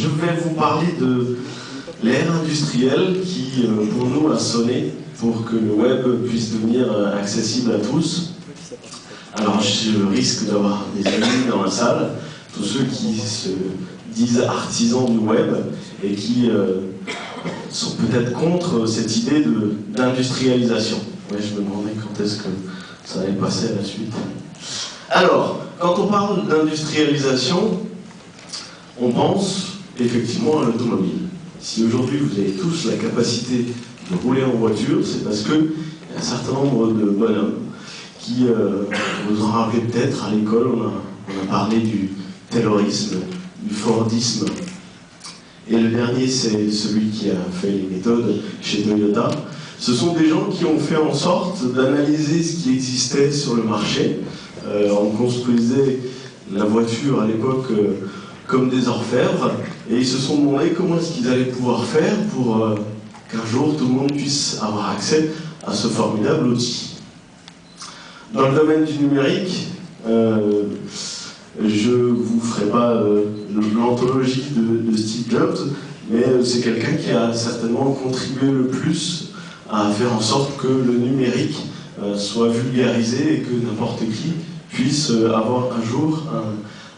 Je vais vous parler de l'ère industrielle qui, pour nous, a sonné pour que le web puisse devenir accessible à tous. Alors, je risque d'avoir des amis dans la salle, tous ceux qui se disent artisans du web et qui sont peut-être contre cette idée d'industrialisation. Ouais, je me demandais quand est-ce que ça allait passer à la suite. Alors, quand on parle d'industrialisation, on pense effectivement à l'automobile. Si aujourd'hui vous avez tous la capacité de rouler en voiture, c'est parce qu'il y a un certain nombre de bonhommes qui, vous en rappelez peut-être, à l'école, on a parlé du taylorisme, du fordisme. Et le dernier, c'est celui qui a fait les méthodes chez Toyota. Ce sont des gens qui ont fait en sorte d'analyser ce qui existait sur le marché. On construisait la voiture à l'époque comme des orfèvres, et ils se sont demandé comment est-ce qu'ils allaient pouvoir faire pour qu'un jour tout le monde puisse avoir accès à ce formidable outil. Dans le domaine du numérique, je ne vous ferai pas l'anthologie de Steve Jobs, mais c'est quelqu'un qui a certainement contribué le plus à faire en sorte que le numérique soit vulgarisé et que n'importe qui puisse avoir un jour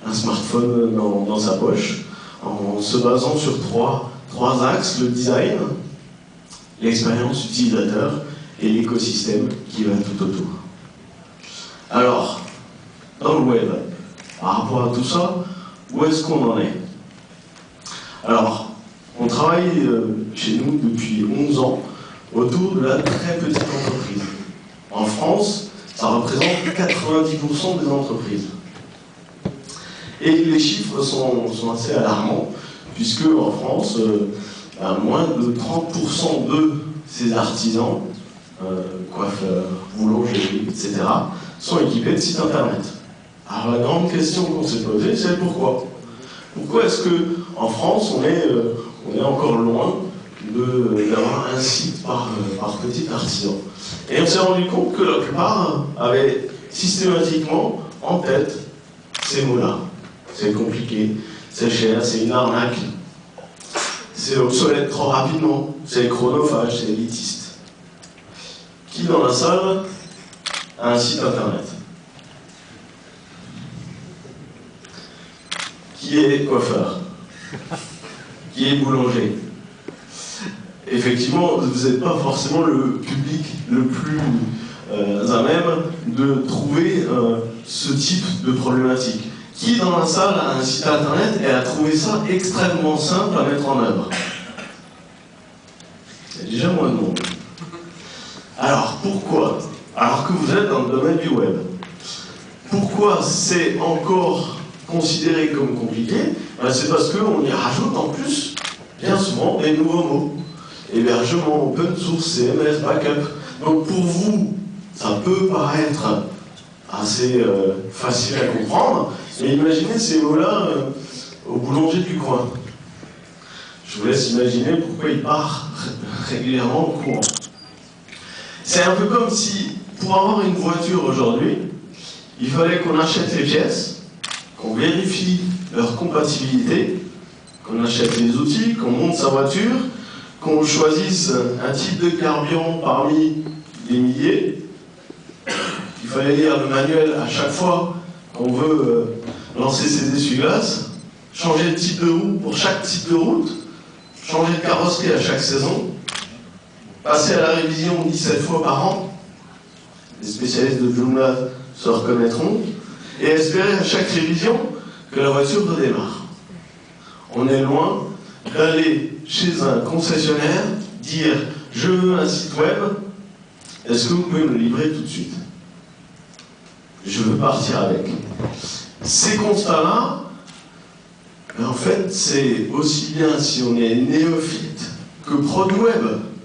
un smartphone dans sa poche, en se basant sur trois axes: le design, l'expérience utilisateur et l'écosystème qui va tout autour. Alors, dans le web, par rapport à tout ça, où est-ce qu'on en est? Alors, on travaille chez nous depuis 11 ans autour de la très petite entreprise. En France, ça représente 90% des entreprises. Et les chiffres sont assez alarmants, puisque en France, moins de 30% de ces artisans, coiffeurs, boulangers, etc., sont équipés de sites internet. Alors la grande question qu'on s'est posée, c'est pourquoi? Pourquoi est-ce qu'en France, on est encore loin d'avoir un site par petit artisan? Et on s'est rendu compte que la plupart avaient systématiquement en tête ces mots-là. C'est compliqué, c'est cher, c'est une arnaque, c'est obsolète trop rapidement, c'est chronophage, c'est élitiste. Qui dans la salle a un site internet? Qui est coiffeur? Qui est boulanger? Effectivement, vous n'êtes pas forcément le public le plus à même de trouver ce type de problématique. Qui dans la salle a un site internet et a trouvé ça extrêmement simple à mettre en œuvre? Il y a déjà moins de monde. Alors pourquoi? Alors que vous êtes dans le domaine du web, pourquoi c'est encore considéré comme compliqué? C'est parce qu'on y rajoute en plus, bien souvent, des nouveaux mots. Hébergement, open source, CMS, backup. Donc pour vous, ça peut paraître assez facile à comprendre, mais imaginez ces mots-là au boulanger du coin. Je vous laisse imaginer pourquoi il part régulièrement au courant. C'est un peu comme si, pour avoir une voiture aujourd'hui, il fallait qu'on achète les pièces, qu'on vérifie leur compatibilité, qu'on achète les outils, qu'on monte sa voiture, qu'on choisisse un type de carburant parmi des milliers. Il fallait lire le manuel à chaque fois qu'on veut lancer ses essuie-glaces, changer de type de roue pour chaque type de route, changer de carrosserie à chaque saison, passer à la révision 17 fois par an, les spécialistes de Joomla se reconnaîtront, et espérer à chaque révision que la voiture redémarre. On est loin d'aller chez un concessionnaire, dire « je veux un site web, est-ce que vous pouvez me le livrer tout de suite ?» Je veux partir avec. Ces constats-là, en fait, c'est aussi bien si on est néophyte que prod web,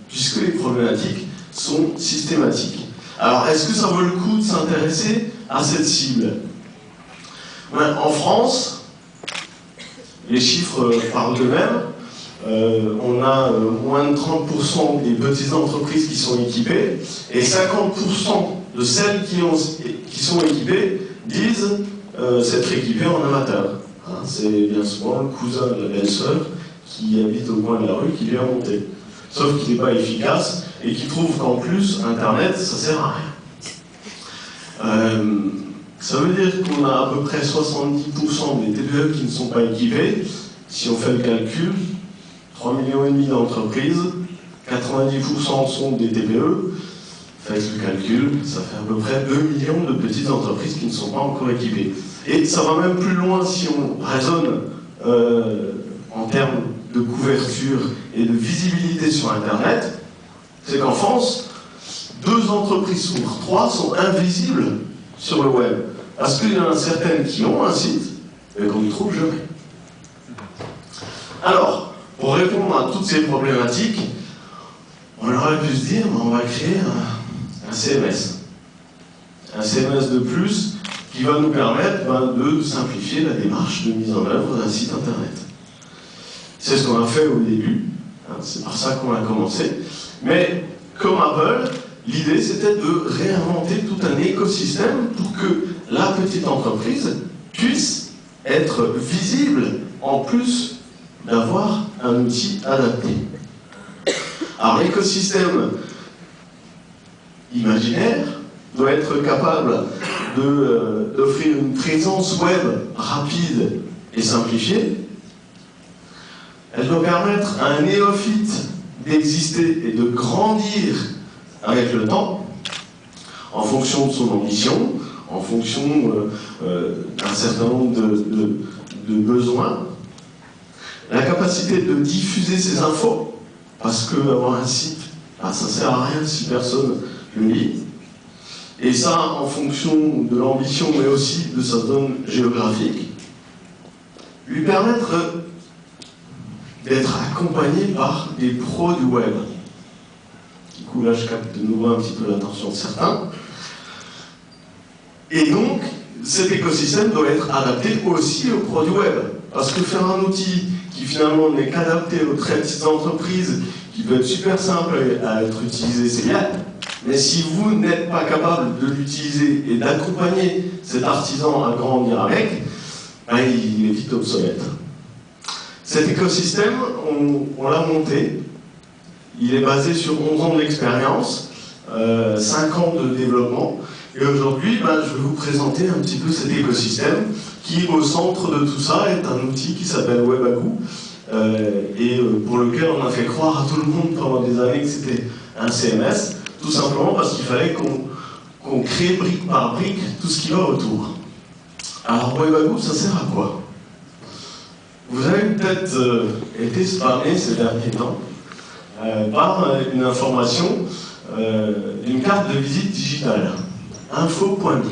puisque les problématiques sont systématiques. Alors, est-ce que ça vaut le coup de s'intéresser à cette cible? En France, les chiffres parlent d'eux-mêmes. On a moins de 30% des petites entreprises qui sont équipées, et 50% de celles qui sont équipées disent s'être équipées en amateur. Hein, c'est bien souvent le cousin de la belle-sœur qui habite au coin de la rue qui lui a monté. Sauf qu'il n'est pas efficace et qu'il trouve qu'en plus, Internet, ça sert à rien. Ça veut dire qu'on a à peu près 70% des TPE qui ne sont pas équipés. Si on fait le calcul, 3,5 millions d'entreprises, 90% sont des TPE. Faites le calcul, ça fait à peu près 2 millions de petites entreprises qui ne sont pas encore équipées. Et ça va même plus loin si on raisonne en termes de couverture et de visibilité sur Internet. C'est qu'en France, 2 entreprises sur 3 sont invisibles sur le web. Parce qu'il y en a certaines qui ont un site, mais qu'on ne trouve jamais. Alors, pour répondre à toutes ces problématiques, on aurait pu se dire, on va créer un CMS. Un CMS de plus qui va nous permettre de simplifier la démarche de mise en œuvre d'un site Internet. C'est ce qu'on a fait au début, hein, c'est par ça qu'on a commencé. Mais, comme Apple, l'idée c'était de réinventer tout un écosystème pour que la petite entreprise puisse être visible en plus d'avoir un outil adapté. Alors l'écosystème imaginaire doit être capable d'offrir une présence web rapide et simplifiée. Elle doit permettre à un néophyte d'exister et de grandir avec le temps, en fonction de son ambition, en fonction d'un certain nombre de besoins. La capacité de diffuser ses infos, parce qu'avoir un site, ça sert à rien si personne le lit. Et ça, en fonction de l'ambition, mais aussi de sa zone géographique. Lui permettre d'être accompagné par des pros du web. Du coup, là, je capte de nouveau un petit peu l'attention de certains. Et donc, cet écosystème doit être adapté aussi aux pros du web. Parce que faire un outil qui finalement n'est qu'adapté aux très petites entreprises, qui peut être super simple à être utilisé, c'est bien. Mais si vous n'êtes pas capable de l'utiliser et d'accompagner cet artisan à grandir avec, il est vite obsolète. Cet écosystème, on l'a monté. Il est basé sur 11 ans d'expérience, 5 ans de développement. Et aujourd'hui, je vais vous présenter un petit peu cet écosystème qui, au centre de tout ça, est un outil qui s'appelle WebAgoo et pour lequel on a fait croire à tout le monde pendant des années que c'était un CMS, tout simplement parce qu'il fallait qu'on crée brique par brique tout ce qui va autour. Alors WebAgoo, ça sert à quoi? Vous avez peut-être été spammé ces derniers temps par une information d'une carte de visite digitale. Info.me.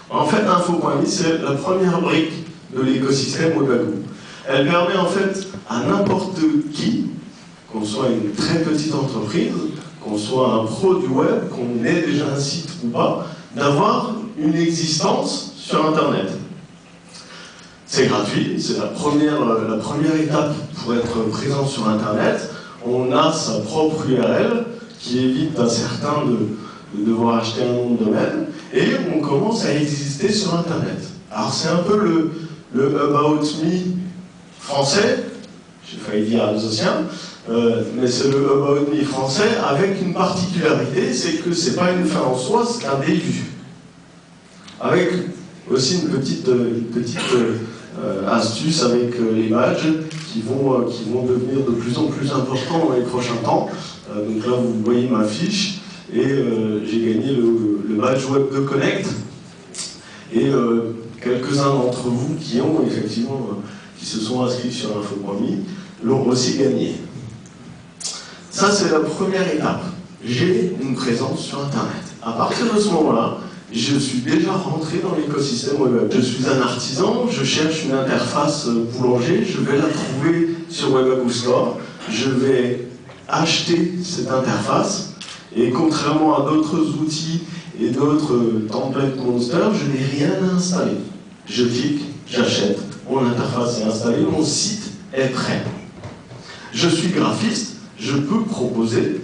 En fait, Info.me, c'est la première brique de l'écosystème WebAgoo. Elle permet en fait à n'importe qui, qu'on soit une très petite entreprise, qu'on soit un pro du web, qu'on ait déjà un site ou pas, d'avoir une existence sur Internet. C'est gratuit, c'est la première étape pour être présent sur Internet. On a sa propre URL qui évite à certains de devoir acheter un nom de domaine, et on commence à exister sur Internet. Alors c'est un peu le About Me français, j'ai failli dire alsacien, mais c'est le About Me français avec une particularité, c'est que c'est pas une fin en soi, c'est un début. Avec aussi une petite astuce avec les badges qui vont devenir de plus en plus importants dans les prochains temps. Donc là vous voyez ma fiche, et j'ai gagné le badge Web de Connect, et quelques-uns d'entre vous qui ont effectivement qui se sont inscrits sur Info.me l'ont aussi gagné. Ça c'est la première étape. J'ai une présence sur Internet. À partir de ce moment-là, je suis déjà rentré dans l'écosystème web. Je suis un artisan, je cherche une interface boulanger, je vais la trouver sur WebAgoo Store, je vais acheter cette interface, et contrairement à d'autres outils et d'autres templates monster, je n'ai rien à installer. Je clique, j'achète, mon interface est installée, mon site est prêt. Je suis graphiste, je peux proposer,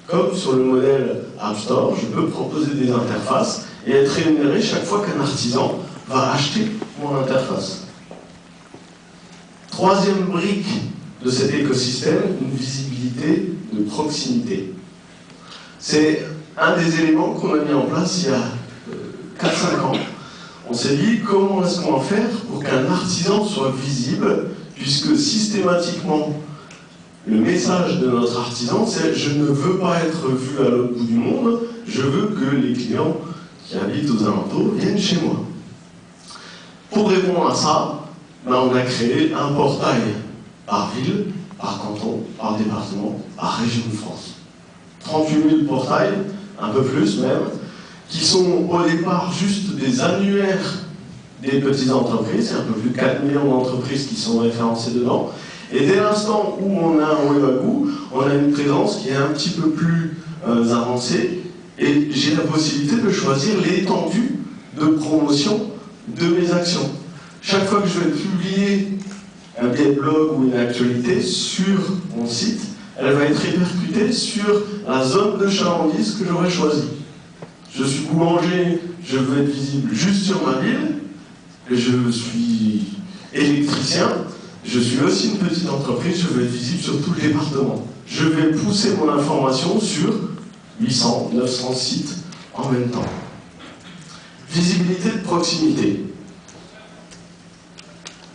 comme sur le modèle App Store, je peux proposer des interfaces et être rémunéré chaque fois qu'un artisan va acheter mon interface. Troisième brique de cet écosystème, une visibilité de proximité. C'est un des éléments qu'on a mis en place il y a 4-5 ans. On s'est dit comment est-ce qu'on va faire pour qu'un artisan soit visible, puisque systématiquement le message de notre artisan c'est je ne veux pas être vu à l'autre bout du monde, je veux que les clients qui habitent aux alentours viennent chez moi. Pour répondre à ça, on a créé un portail par ville, par canton, par département, par région de France. 38 000 portails, un peu plus même, qui sont au départ juste des annuaires des petites entreprises, il y a un peu plus de 4 millions d'entreprises qui sont référencées dedans, et dès l'instant où on a un Webagoo, on a une présence qui est un petit peu plus avancée, et j'ai la possibilité de choisir l'étendue de promotion de mes actions. Chaque fois que je vais publier un billet de blog ou une actualité sur mon site, elle va être répercutée sur la zone de chalandise que j'aurais choisie. Je suis boulanger, je veux être visible juste sur ma ville, je suis électricien, je suis aussi une petite entreprise, je veux être visible sur tout le département. Je vais pousser mon information sur 800, 900 sites en même temps. Visibilité de proximité.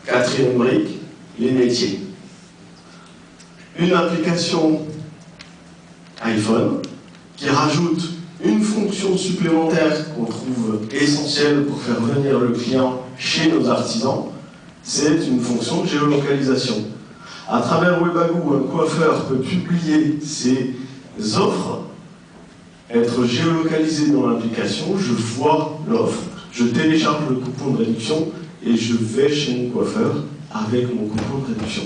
Quatrième brique, les métiers. Une application iPhone qui rajoute une fonction supplémentaire qu'on trouve essentielle pour faire venir le client chez nos artisans, c'est une fonction de géolocalisation. À travers Webagoo, un coiffeur peut publier ses offres, être géolocalisé dans l'application, je vois l'offre, je télécharge le coupon de réduction et je vais chez mon coiffeur avec mon coupon de réduction.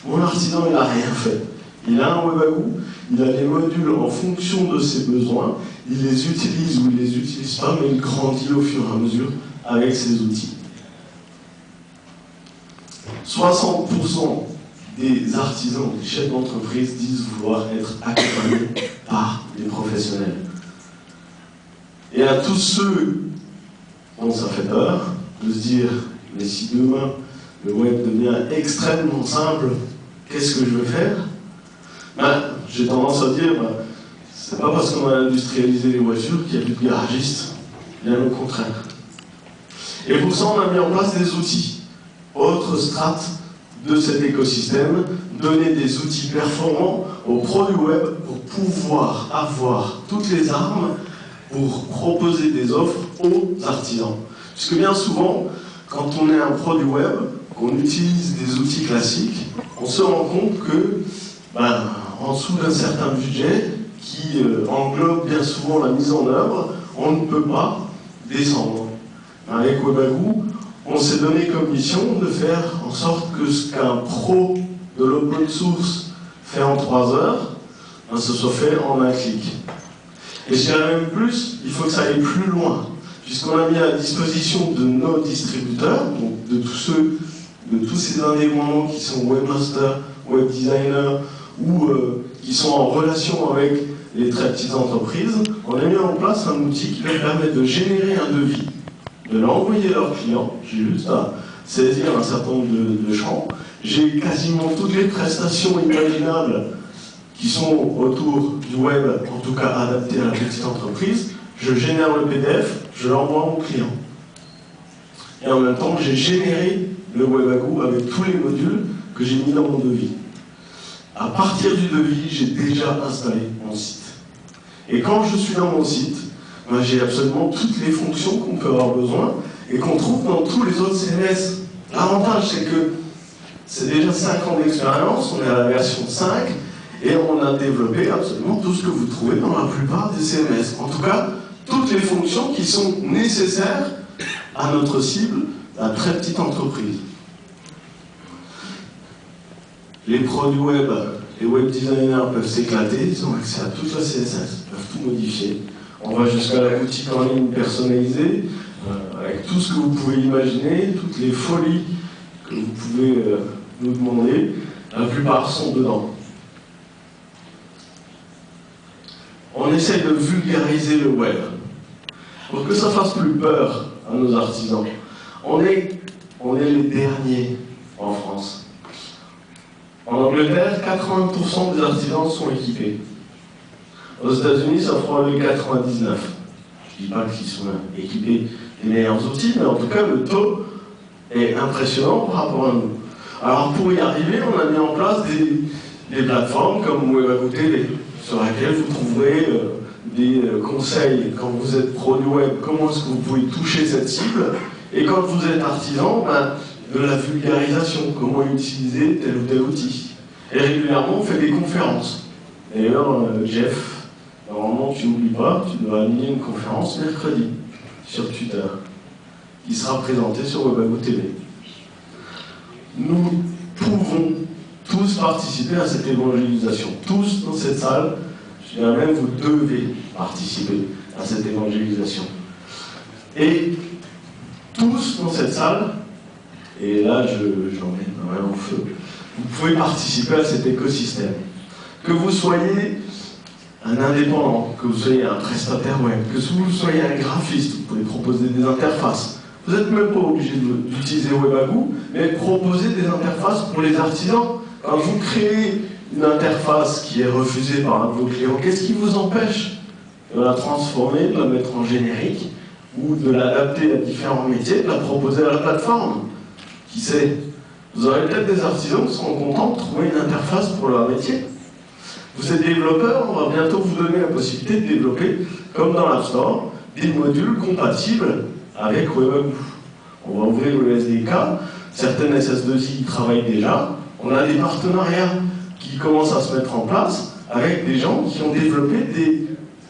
Mon artisan, il n'a rien fait. Il a un Webagoo, il a les modules en fonction de ses besoins, il les utilise ou il ne les utilise pas, mais il grandit au fur et à mesure avec ses outils. 60% des artisans, des chefs d'entreprise disent vouloir être accompagnés par des professionnels. Et à tous ceux dont ça fait peur de se dire mais si demain le web devient extrêmement simple, qu'est-ce que je veux faire? J'ai tendance à dire c'est pas parce qu'on a industrialisé les voitures qu'il n'y a plus de garagistes, bien au contraire. Et pour ça on a mis en place des outils. Autre strate de cet écosystème, donner des outils performants aux pros du web pour pouvoir avoir toutes les armes pour proposer des offres aux artisans. Puisque bien souvent, quand on est un pro du web, qu'on utilise des outils classiques, on se rend compte que, en dessous d'un certain budget, qui englobe bien souvent la mise en œuvre, on ne peut pas descendre. Avec Webagoo, on s'est donné comme mission de faire en sorte que ce qu'un pro de l'open source fait en 3 heures, ce soit fait en un clic. Et je dirais même plus, il faut que ça aille plus loin, puisqu'on a mis à disposition de nos distributeurs, donc de tous ces indépendants qui sont webmasters, web designers, ou qui sont en relation avec les très petites entreprises, on a mis en place un outil qui leur permet de générer un devis, de l'envoyer à leurs clients. J'ai juste à saisir un certain nombre de champs. J'ai quasiment toutes les prestations imaginables qui sont autour du web, en tout cas adaptées à la petite entreprise. Je génère le PDF, je l'envoie à mon client. Et en même temps, j'ai généré le Webagoo avec tous les modules que j'ai mis dans mon devis. À partir du devis, j'ai déjà installé mon site. Et quand je suis dans mon site, j'ai absolument toutes les fonctions qu'on peut avoir besoin et qu'on trouve dans tous les autres CMS. L'avantage, c'est que c'est déjà 5 ans d'expérience, on est à la version 5, et on a développé absolument tout ce que vous trouvez dans la plupart des CMS. En tout cas, toutes les fonctions qui sont nécessaires à notre cible, la très petite entreprise. Les pros du web, les web designers peuvent s'éclater, ils ont accès à toute la CSS, ils peuvent tout modifier. On va jusqu'à la boutique en ligne personnalisée, avec tout ce que vous pouvez imaginer, toutes les folies que vous pouvez nous demander, la plupart sont dedans. On essaye de vulgariser le web, pour que ça fasse plus peur à nos artisans. On est les derniers en France. Angleterre, 80% des artisans sont équipés. Aux États-Unis, ça fera le 99. Je ne dis pas qu'ils sont équipés des meilleurs outils, mais en tout cas, le taux est impressionnant par rapport à nous. Alors, pour y arriver, on a mis en place des plateformes comme Webagoo TV, sur laquelle vous trouverez des conseils quand vous êtes pro du web, comment est-ce que vous pouvez toucher cette cible, et quand vous êtes artisan, de la vulgarisation, comment utiliser tel ou tel outil. Et régulièrement, on fait des conférences. D'ailleurs, Jeff, normalement, tu n'oublies pas, tu dois animer une conférence mercredi sur Twitter, qui sera présentée sur Webagoo TV. Nous pouvons tous participer à cette évangélisation. Tous dans cette salle, je dirais même, vous devez participer à cette évangélisation. Et tous dans cette salle, et là j'emmène ma main au feu, vous pouvez participer à cet écosystème. Que vous soyez un indépendant, que vous soyez un prestataire web, que vous soyez un graphiste, vous pouvez proposer des interfaces. Vous n'êtes même pas obligé d'utiliser Webagoo, mais proposer des interfaces pour les artisans. Quand vous créez une interface qui est refusée par un de vos clients, qu'est-ce qui vous empêche de la transformer, de la mettre en générique, ou de l'adapter à différents métiers, de la proposer à la plateforme? Qui sait? Vous aurez peut-être des artisans qui seront contents de trouver une interface pour leur métier. Vous êtes développeur, on va bientôt vous donner la possibilité de développer, comme dans l'App Store, des modules compatibles avec Webagoo. On va ouvrir le SDK, certaines SS2I y travaillent déjà. On a des partenariats qui commencent à se mettre en place avec des gens qui ont développé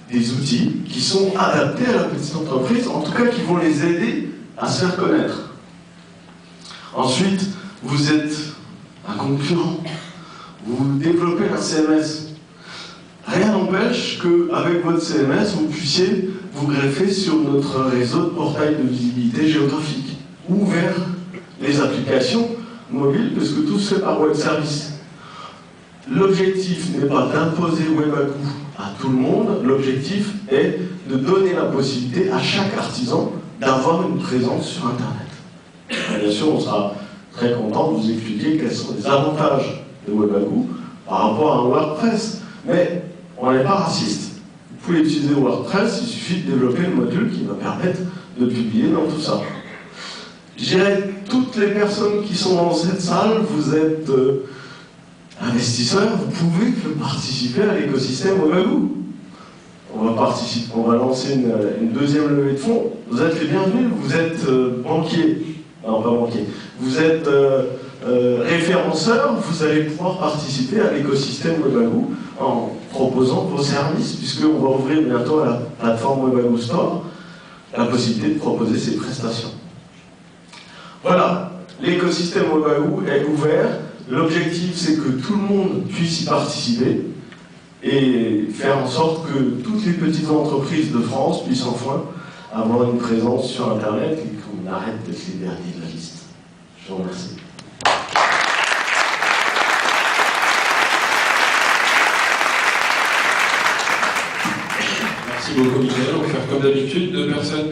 des outils qui sont adaptés à la petite entreprise, en tout cas qui vont les aider à se faire connaître. Ensuite, vous êtes un concurrent, vous développez un CMS. Rien n'empêche qu'avec votre CMS, vous puissiez vous greffer sur notre réseau de portails de visibilité géographique ou vers les applications mobiles, parce que tout se fait par web service. L'objectif n'est pas d'imposer Webagoo à tout le monde, l'objectif est de donner la possibilité à chaque artisan d'avoir une présence sur Internet. Et bien sûr, on sera très content de vous expliquer quels sont les avantages de Webagoo par rapport à un WordPress. Mais on n'est pas raciste. Vous pouvez utiliser WordPress, il suffit de développer le module qui va permettre de publier dans tout ça. Je dirais, toutes les personnes qui sont dans cette salle, vous êtes investisseurs, vous pouvez participer à l'écosystème Webagoo. On va lancer une deuxième levée de fonds. Vous êtes les bienvenus, vous êtes banquier. Non, pas banquier. vous êtes référenceur, vous allez pouvoir participer à l'écosystème Webagoo en proposant vos services, puisqu'on va ouvrir bientôt à la plateforme Webagoo Store la possibilité de proposer ces prestations. Voilà, l'écosystème Webagoo est ouvert. L'objectif, c'est que tout le monde puisse y participer et faire en sorte que toutes les petites entreprises de France puissent enfin avoir une présence sur Internet et qu'on arrête d'être les derniers de la liste. Je vous remercie. Merci beaucoup, Michael. On va faire comme d'habitude, 2 personnes.